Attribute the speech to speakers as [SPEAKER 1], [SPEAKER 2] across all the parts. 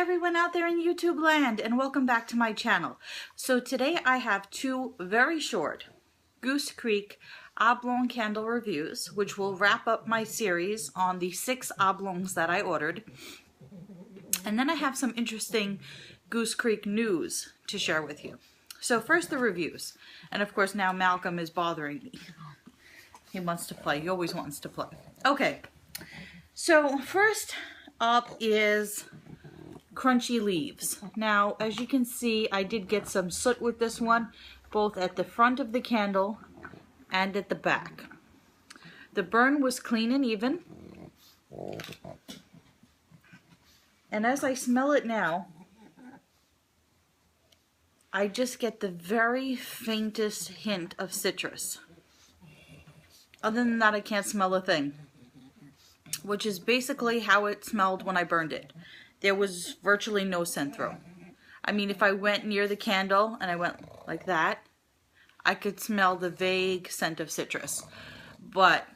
[SPEAKER 1] everyone out there in YouTube land, and welcome back to my channel. So today I have two very short Goose Creek oblong candle reviews, which will wrap up my series on the 6 oblongs that I ordered. And then I have some interesting Goose Creek news to share with you. So first the reviews. And of course now Malcolm is bothering me. He wants to play. He always wants to play. Okay. So first up is crunchy leaves. Now, as you can see, I did get some soot with this one, both at the front of the candle and at the back. The burn was clean and even. And as I smell it now, I just get the very faintest hint of citrus. Other than that, I can't smell a thing, which is basically how it smelled when I burned it. There was virtually no scent through. I mean, if I went near the candle and I went like that, I could smell the vague scent of citrus, but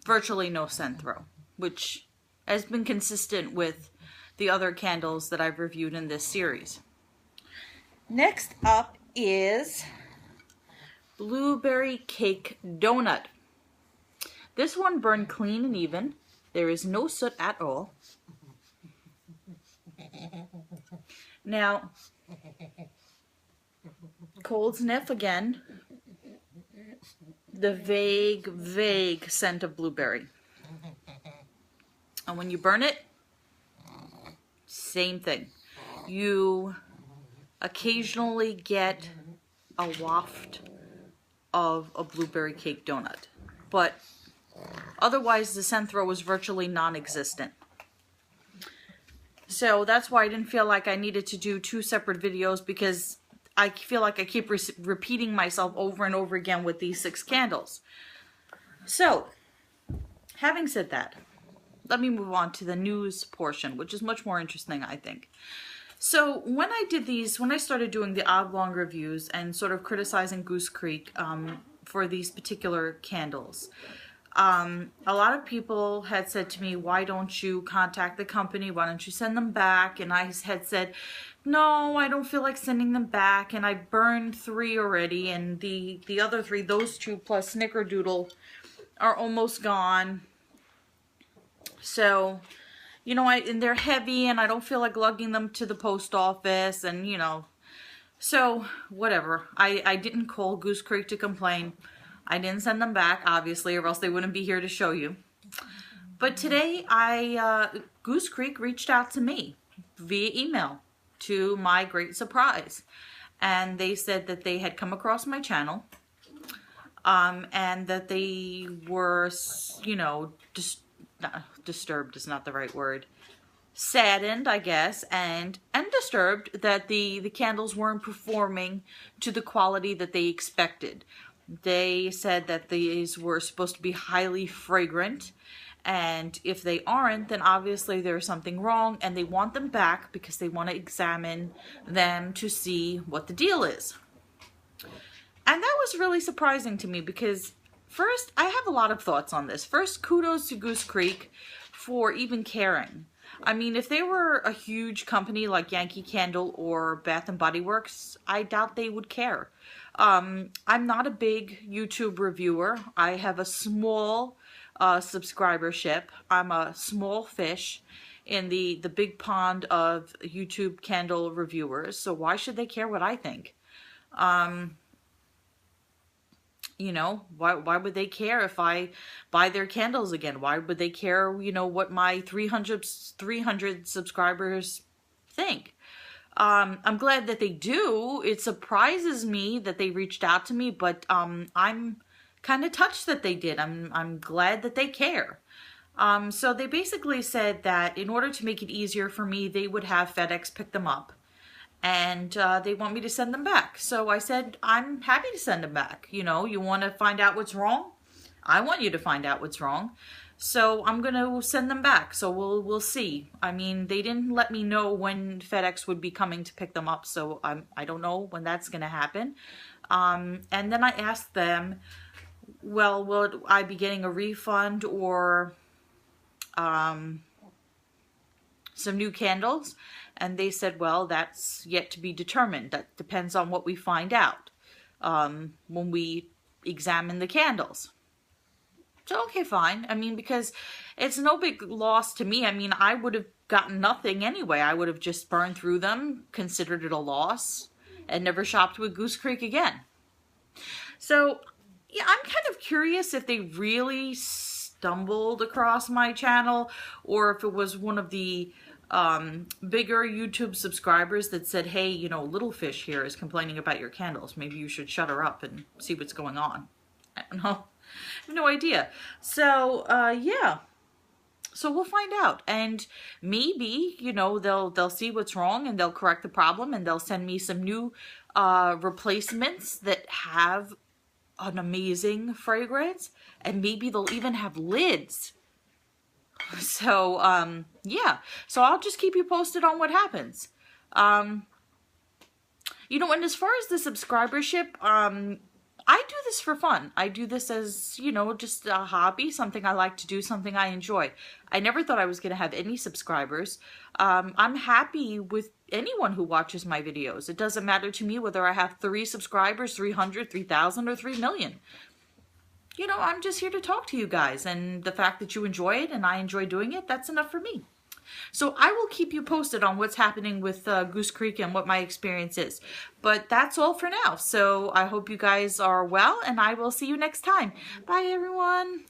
[SPEAKER 1] virtually no scent through, which has been consistent with the other candles that I've reviewed in this series. Next up is blueberry cake donut. This one burned clean and even. There is no soot at all. Now, cold sniff again. The vague scent of blueberry. And when you burn it, same thing. You occasionally get a waft of a blueberry cake donut, but otherwise the scent throw was virtually non-existent. So that's why I didn't feel like I needed to do 2 separate videos, because I feel like I keep repeating myself over and over again with these 6 candles. So, having said that, let me move on to the news portion, which is much more interesting, I think. So when I did these, when I started doing the oblong reviews and sort of criticizing Goose Creek for these particular candles, a lot of people had said to me, why don't you contact the company? Why don't you send them back? And I had said, no, I don't feel like sending them back. And I burned 3 already. And the other 3, those 2 plus Snickerdoodle, are almost gone. So, you know, and they're heavy and I don't feel like lugging them to the post office. And, you know, so whatever. I didn't call Goose Creek to complain. I didn't send them back, obviously, or else they wouldn't be here to show you. But today, Goose Creek reached out to me via email, to my great surprise. And they said that they had come across my channel, and that they were, you know, disturbed is not the right word. Saddened, I guess, and disturbed that the candles weren't performing to the quality that they expected. They said that these were supposed to be highly fragrant, and if they aren't, then obviously there's something wrong, and they want them back because they want to examine them to see what the deal is. And that was really surprising to me because, first, I have a lot of thoughts on this. First, kudos to Goose Creek for even caring. I mean, if they were a huge company like Yankee Candle or Bath & Body Works, I doubt they would care. I'm not a big YouTube reviewer. I have a small subscribership. I'm a small fish in the big pond of YouTube candle reviewers. So why should they care what I think? You know, why would they care if I buy their candles again? Why would they care, you know, what my 300 subscribers think? I'm glad that they do. It surprises me that they reached out to me, but I'm kind of touched that they did. I'm glad that they care. So they basically said that in order to make it easier for me, they would have FedEx pick them up. And they want me to send them back. So I said, I'm happy to send them back. You know, you want to find out what's wrong? I want you to find out what's wrong. So I'm going to send them back. So we'll see. I mean, they didn't let me know when FedEx would be coming to pick them up. So I don't know when that's going to happen. And then I asked them, well, will I be getting a refund or some new candles, and they said, well, that's yet to be determined. That depends on what we find out when we examine the candles. So, okay, fine. I mean, because it's no big loss to me. I mean, I would have gotten nothing anyway. I would have just burned through them, considered it a loss, and never shopped with Goose Creek again. So, yeah, I'm kind of curious if they really stumbled across my channel, or if it was one of the bigger YouTube subscribers that said, hey, you know, Little Fish here is complaining about your candles. Maybe you should shut her up and see what's going on. I don't know. I have no idea. So, yeah. So we'll find out. And maybe, you know, they'll see what's wrong and they'll correct the problem and they'll send me some new replacements that have an amazing fragrance. And maybe they'll even have lids. So, yeah. So I'll just keep you posted on what happens. You know, and as far as the subscribership, I do this for fun. I do this as, you know, just a hobby, something I like to do, something I enjoy. I never thought I was going to have any subscribers. I'm happy with anyone who watches my videos. It doesn't matter to me whether I have 3 subscribers, 300, 3,000, or 3 million. You know, I'm just here to talk to you guys. And the fact that you enjoy it and I enjoy doing it, that's enough for me. So I will keep you posted on what's happening with Goose Creek and what my experience is. But that's all for now. So I hope you guys are well, and I will see you next time. Bye, everyone.